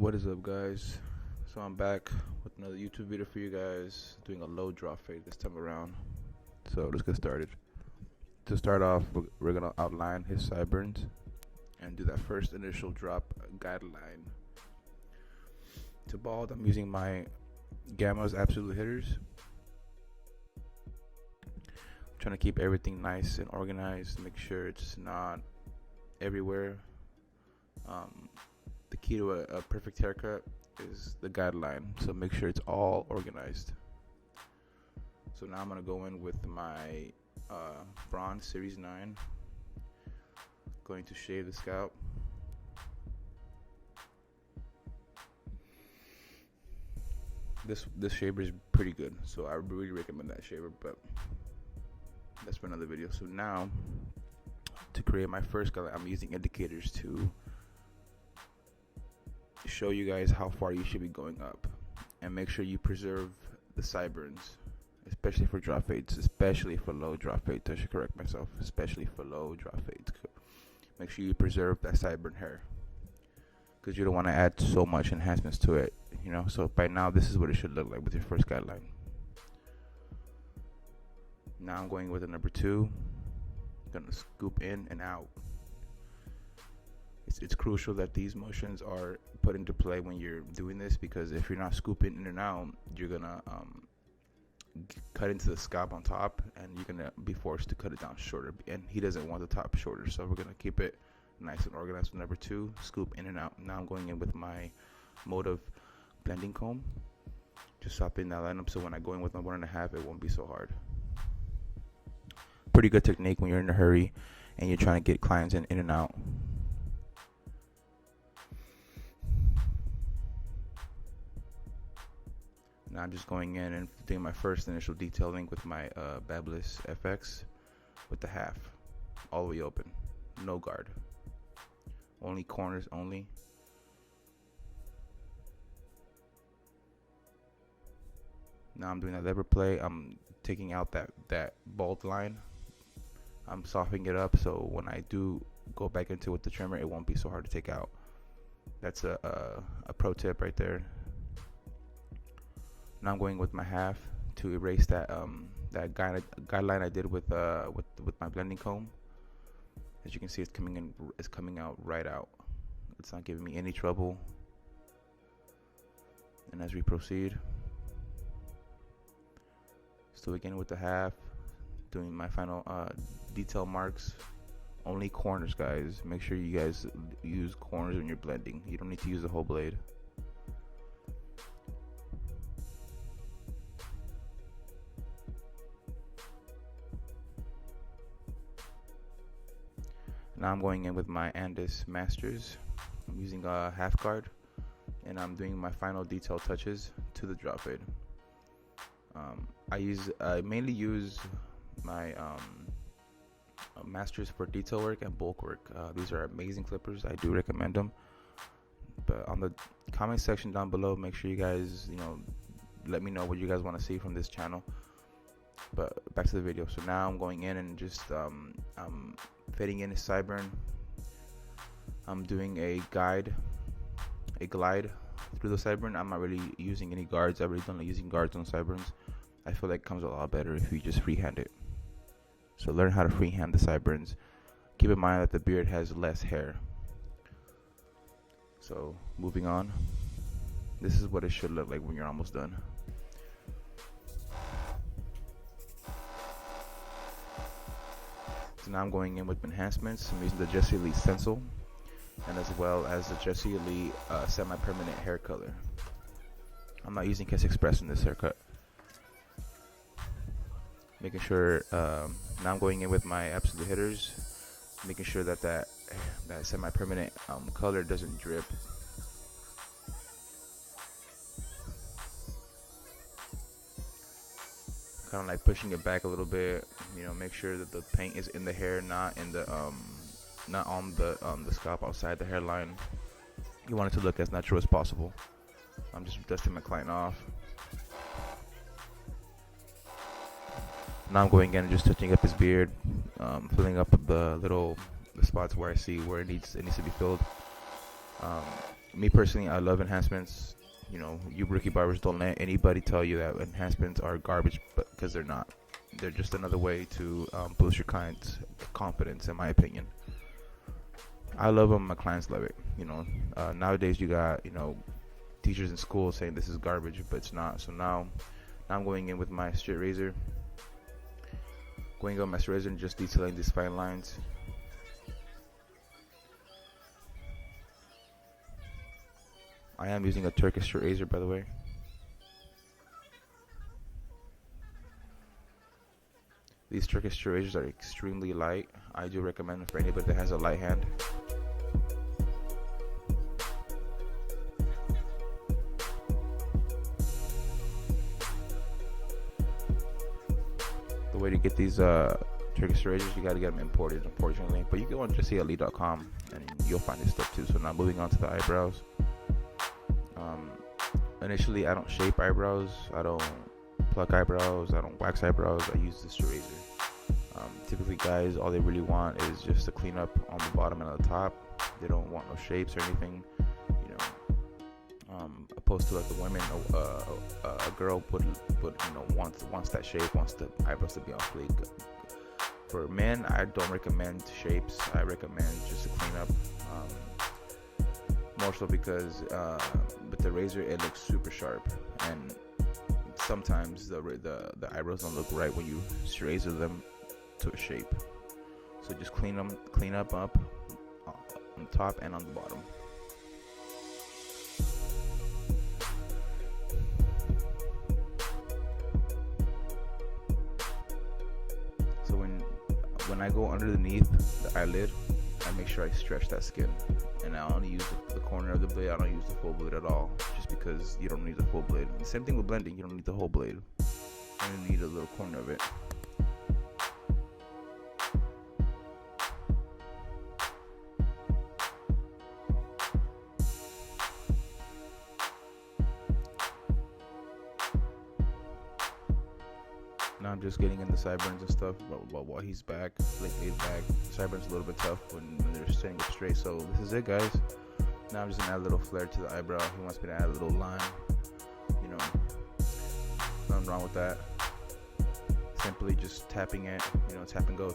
What is up, guys? So I'm back with another YouTube video for you guys, doing a low drop fade this time around. So let's get started. To start off, we're gonna outline his sideburns and do that first initial drop guideline. To bald, I'm using my Gamma's Absolute Hitters. I'm trying to keep everything nice and organized, make sure it's not everywhere. The key to a perfect haircut is the guideline, so make sure it's all organized. So now I'm gonna go in with my Bronze Series 9. Going to shave the scalp. This shaver is pretty good, so I really recommend that shaver, but that's for another video. So now, to create my first color, I'm using indicators to show you guys how far you should be going up, and make sure you preserve the sideburns, especially for drop fades, especially for low drop fades. I should correct myself, especially for low drop fades. Make sure you preserve that sideburn hair, because you don't want to add so much enhancements to it, you know. So by now, this is what it should look like with your first guideline. Now I'm going with a number 2. Gonna scoop in and out. It's crucial that these motions are put into play when you're doing this, because if you're not scooping in and out, you're gonna cut into the scalp on top, and you're gonna be forced to cut it down shorter, and he doesn't want the top shorter, so we're gonna keep it nice and organized. Number 2, scoop in and out. Now I'm going in with my Motive blending comb, just swapping that line up, so when I go in with my 1.5, it won't be so hard. Pretty good technique when you're in a hurry and you're trying to get clients in and out. Now I'm just going in and doing my first initial detailing with my Babless FX with the half, all the way open, no guard, only corners only. Now I'm doing that lever play. I'm taking out that bald line. I'm softening it up, so when I do go back into it with the trimmer, it won't be so hard to take out. That's a pro tip right there. Now I'm going with my half to erase that guideline I did with my blending comb. As you can see, it's coming out right out. It's not giving me any trouble. And as we proceed, still again with the half, doing my final detail marks. Only corners, guys. Make sure you guys use corners when you're blending. You don't need to use the whole blade. Now I'm going in with my Andis Masters. I'm using a half guard, and I'm doing my final detail touches to the drop fade. I mainly use my Masters for detail work and bulk work. These are amazing clippers. I do recommend them. But on the comment section down below, make sure you guys, let me know what you guys want to see from this channel. But back to the video. So now I'm going in and just I'm fading in his sideburn. I'm doing a glide through the sideburn. I'm not really using any guards. I really don't like using guards on sideburns. I feel like it comes a lot better if you just freehand it. So learn how to freehand the sideburns. Keep in mind that the beard has less hair. So moving on, this is what it should look like when you're almost done. So now I'm going in with enhancements. I'm using the Jesse Lee stencil, and as well as the Jesse Lee semi-permanent hair color. I'm not using Kiss Express in this haircut. Making sure, now I'm going in with my Absolute Hitters, making sure that semi-permanent color doesn't drip. Kind of like pushing it back a little bit, make sure that the paint is in the hair, not in the not on the scalp outside the hairline. You want it to look as natural as possible. I'm just dusting my client off. Now I'm going in and just touching up his beard, filling up the spots where I see where it needs to be filled. Me personally, I love enhancements. You know, you rookie barbers, don't let anybody tell you that enhancements are garbage, but because they're not. They're just another way to boost your client's confidence, in my opinion. I love them. My clients love it. You know, nowadays you got, teachers in school saying this is garbage, but it's not. So now I'm going in with my straight razor, and just detailing these fine lines. I am using a Turkish straight razor, by the way. These Turkish straight razors are extremely light. I do recommend them for anybody that has a light hand. The way to get these Turkish razors, you gotta get them imported, unfortunately. But you can go on justali.com and you'll find this stuff too. So now moving on to the eyebrows. Initially, I don't shape eyebrows. I don't pluck eyebrows. I don't wax eyebrows. I use this razor. Typically, guys, all they really want is just to clean up on the bottom and on the top. They don't want no shapes or anything. Opposed to like the women, a girl would wants that shape, wants the eyebrows to be on fleek. For men, I don't recommend shapes. I recommend just to clean up. More so because with the razor, it looks super sharp, and sometimes the eyebrows don't look right when you razor them to a shape. So just clean up on the top and on the bottom. So when I go underneath the eyelid, I make sure I stretch that skin, and I only use the corner of the blade. I don't use the full blade at all, just because you don't need the full blade. And same thing with blending, you don't need the whole blade. You only need a little corner of it. Now I'm just getting in the sideburns and stuff, but while he's back, laid back. Sideburns a little bit tough when they're sitting up straight. So this is it, guys. Now I'm just gonna add a little flare to the eyebrow. He wants me to add a little line. Nothing wrong with that. Simply just tapping it. Tap and go.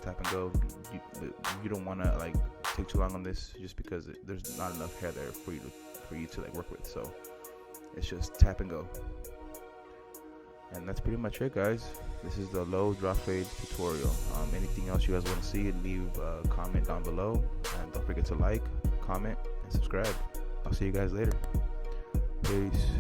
You don't want to take too long on this, just because there's not enough hair there for you to work with. So it's just tap and go. And that's pretty much it, guys. This is the low drop fade tutorial. Anything else you guys want to see, leave a comment down below, and don't forget to like, comment, and subscribe. I'll see you guys later. Peace.